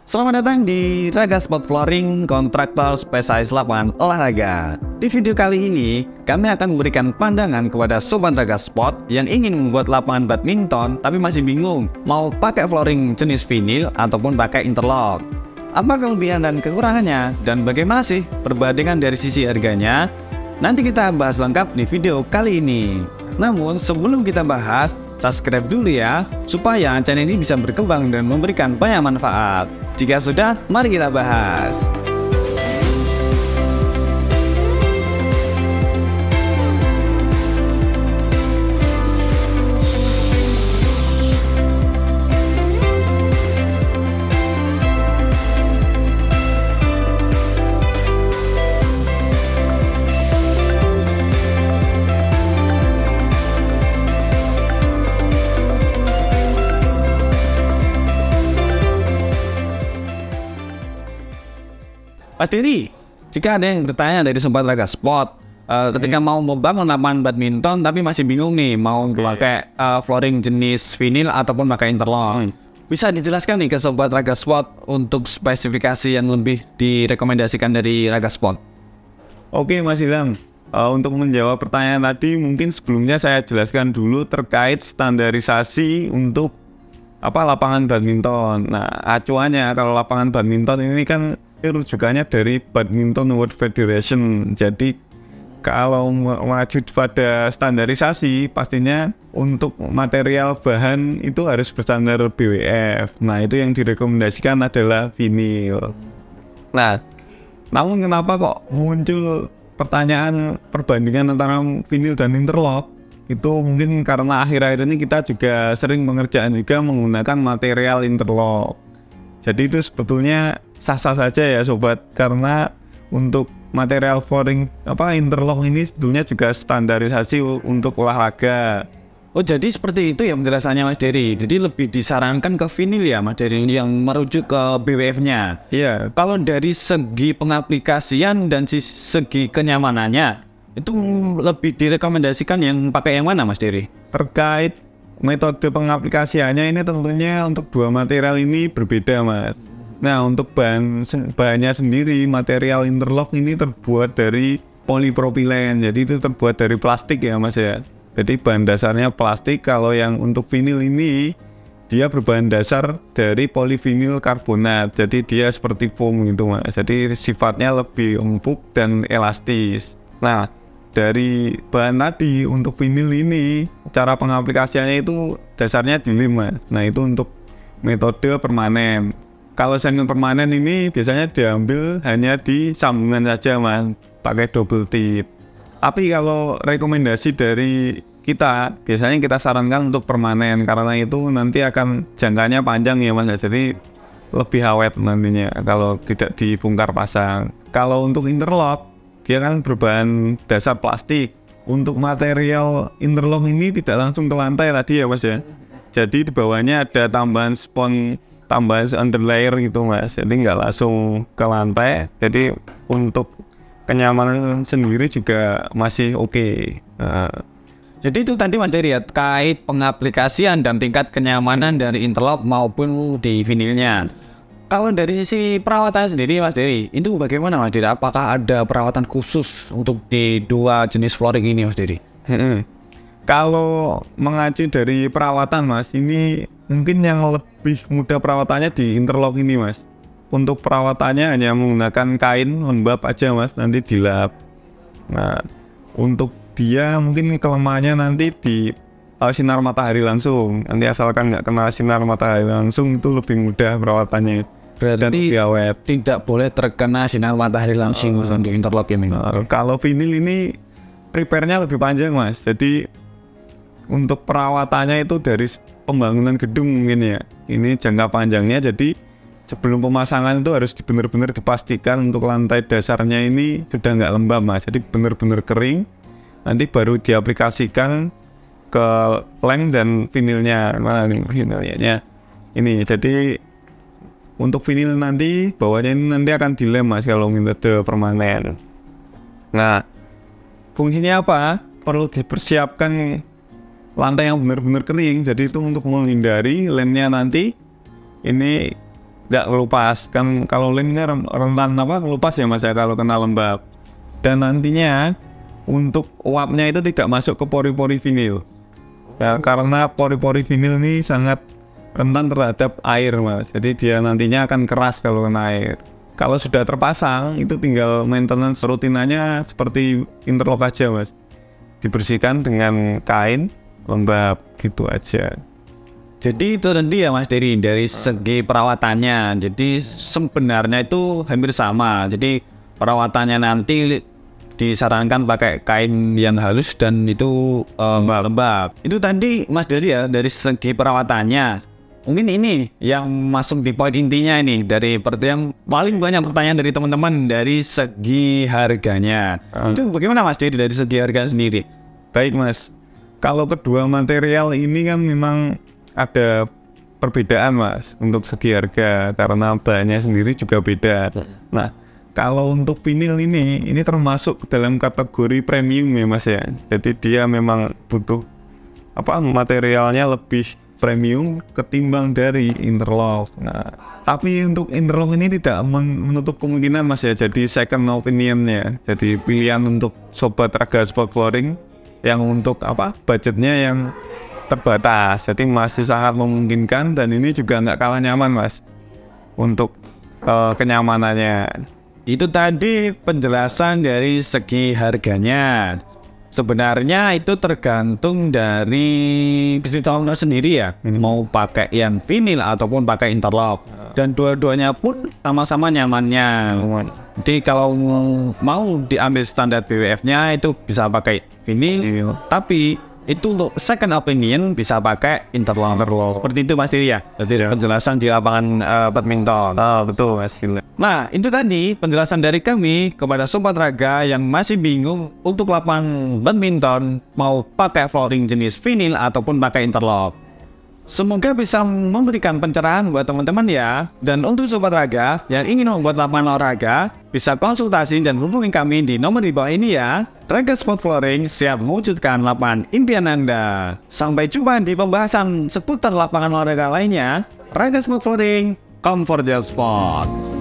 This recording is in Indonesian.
Selamat datang di Raga Spot Flooring Kontraktor Spesialis Lapangan Olahraga. Di video kali ini, kami akan memberikan pandangan kepada Sobat Raga Spot yang ingin membuat lapangan badminton tapi masih bingung mau pakai flooring jenis vinil ataupun pakai interlock. Apa kelebihan dan kekurangannya, dan bagaimana sih perbandingan dari sisi harganya? Nanti kita bahas lengkap di video kali ini. Namun sebelum kita bahas, subscribe dulu ya, supaya channel ini bisa berkembang dan memberikan banyak manfaat. Jika sudah, mari kita bahas. Mas Diri, jika ada yang bertanya dari Sobat Raga Spot, ketika mau membangun lapangan badminton tapi masih bingung nih mau pakai flooring jenis vinil ataupun pakai interlock, bisa dijelaskan nih ke Sobat Raga Spot untuk spesifikasi yang lebih direkomendasikan dari Raga Spot? Oke Mas Ilham, untuk menjawab pertanyaan tadi mungkin sebelumnya saya jelaskan dulu terkait standarisasi untuk lapangan badminton. Nah, acuannya kalau lapangan badminton ini kan rujukannya dari Badminton World Federation. Jadi kalau maju pada standarisasi, pastinya untuk material bahan itu harus berstandar BWF. Nah, itu yang direkomendasikan adalah vinil. Nah, namun kenapa kok muncul pertanyaan perbandingan antara vinil dan interlock? Itu mungkin karena akhir-akhir ini kita juga sering pengerjaan juga menggunakan material interlock. Jadi itu sebetulnya sah-sah saja ya sobat, karena untuk material flooring interlock ini sebetulnya juga standarisasi untuk olahraga. Oh, jadi seperti itu ya penjelasannya Mas Dery. Jadi lebih disarankan ke vinil ya Mas Dery yang merujuk ke BWF-nya. Iya. Kalau dari segi pengaplikasian dan segi kenyamanannya, itu lebih direkomendasikan yang pakai yang mana Mas Dery? Terkait metode pengaplikasiannya ini tentunya untuk dua material ini berbeda Mas. Nah, untuk bahannya sendiri, material interlock ini terbuat dari polipropilen, jadi itu terbuat dari plastik ya Mas ya. Jadi bahan dasarnya plastik. Kalau yang untuk vinil ini dia berbahan dasar dari polivinil karbonat, jadi dia seperti foam gitu Mas. Jadi sifatnya lebih empuk dan elastis. Nah, dari bahan tadi untuk vinil ini cara pengaplikasiannya itu dasarnya dilem Mas. Nah, itu untuk metode permanen. Kalau semi permanen ini biasanya diambil hanya di sambungan saja Mas, pakai double tip. Tapi kalau rekomendasi dari kita, biasanya kita sarankan untuk permanen, karena itu nanti akan jangkanya panjang ya Mas, jadi lebih awet nantinya kalau tidak dibongkar pasang. Kalau untuk interlock, dia kan berbahan dasar plastik. Untuk material interlock ini tidak langsung ke lantai tadi ya Mas ya. Jadi di bawahnya ada tambahan underlayer gitu Mas, jadi nggak langsung ke lantai. Jadi untuk kenyamanan sendiri juga masih oke. Jadi itu tadi Mas Dery ya, terkait pengaplikasian dan tingkat kenyamanan dari interlock maupun di vinilnya. Kalau dari sisi perawatan sendiri Mas Dery, itu bagaimana Mas Dery? Apakah ada perawatan khusus untuk di dua jenis flooring ini Mas Dery? Kalau mengacu dari perawatan Mas, ini mungkin yang lebih mudah perawatannya di interlock ini Mas. Untuk perawatannya hanya menggunakan kain lembab aja Mas, nanti dilap. Nah, untuk dia mungkin kelemahannya nanti di sinar matahari langsung. Nanti asalkan nggak kena sinar matahari langsung, itu lebih mudah perawatannya. Berarti tidak boleh terkena sinar matahari langsung untuk interlock ini. Kalau vinil ini prepare-nya lebih panjang Mas, jadi untuk perawatannya itu dari pembangunan gedung mungkin ya. Ini jangka panjangnya, jadi sebelum pemasangan itu harus benar-benar dipastikan untuk lantai dasarnya ini sudah nggak lembab Mas. Jadi benar-benar kering, nanti baru diaplikasikan ke lem dan vinilnya. Mana nih vinilnya? Ini jadi untuk vinil nanti bawahnya ini nanti akan dilem Mas kalau metode permanen. Nah, fungsinya apa? Perlu dipersiapkan lantai yang benar-benar kering. Jadi itu untuk menghindari lemnya nanti ini nggak ngelupas kan. Kalau lem ini rentan ngelupas ya mas ya kalau kena lembab. Dan nantinya untuk uapnya itu tidak masuk ke pori-pori vinil ya, karena pori-pori vinil ini sangat rentan terhadap air mas, jadi dia nantinya akan keras kalau kena air. Kalau sudah terpasang itu tinggal maintenance rutinanya seperti interlock aja mas, dibersihkan dengan kain lembab gitu aja. Jadi itu tadi ya Mas Dery, dari segi perawatannya, jadi sebenarnya itu hampir sama. Jadi perawatannya nanti disarankan pakai kain yang halus dan itu lembab. Itu tadi Mas Dery ya, dari segi perawatannya. Mungkin ini yang masuk di poin intinya ini, dari yang paling banyak pertanyaan dari teman-teman, dari segi harganya. Itu bagaimana Mas Dery dari segi harga sendiri? Baik mas, kalau kedua material ini kan memang ada perbedaan mas untuk segi harga, karena bahannya sendiri juga beda. Nah, kalau untuk vinil ini termasuk dalam kategori premium ya mas ya. Jadi dia memang butuh materialnya lebih premium ketimbang dari interlock. Nah, tapi untuk interlock ini tidak menutup kemungkinan mas ya, jadi second opinionnya. Jadi pilihan untuk sobat Raga Sport Flooring yang untuk budgetnya yang terbatas, jadi masih sangat memungkinkan. Dan ini juga nggak kalah nyaman mas untuk kenyamanannya. Itu tadi penjelasan dari segi harganya. Sebenarnya itu tergantung dari bisnis owner sendiri ya, mau pakai yang vinil ataupun pakai interlock. Dan dua-duanya pun sama-sama nyamannya. Jadi kalau mau diambil standar BWF-nya itu bisa pakai vinil, tapi itu untuk second opinion bisa pakai interlock. Seperti itu Mas Dery ya. Penjelasan di lapangan badminton. Betul Mas. Nah, itu tadi penjelasan dari kami kepada sobat raga yang masih bingung untuk lapangan badminton mau pakai flooring jenis vinil ataupun pakai interlock. Semoga bisa memberikan pencerahan buat teman-teman ya. Dan untuk sobat raga yang ingin membuat lapangan olahraga, bisa konsultasi dan hubungi kami di nomor di bawah ini ya. Raga Sport Flooring siap mewujudkan lapangan impian Anda. Sampai jumpa di pembahasan seputar lapangan olahraga lainnya. Raga Sport Flooring, comfort your sport.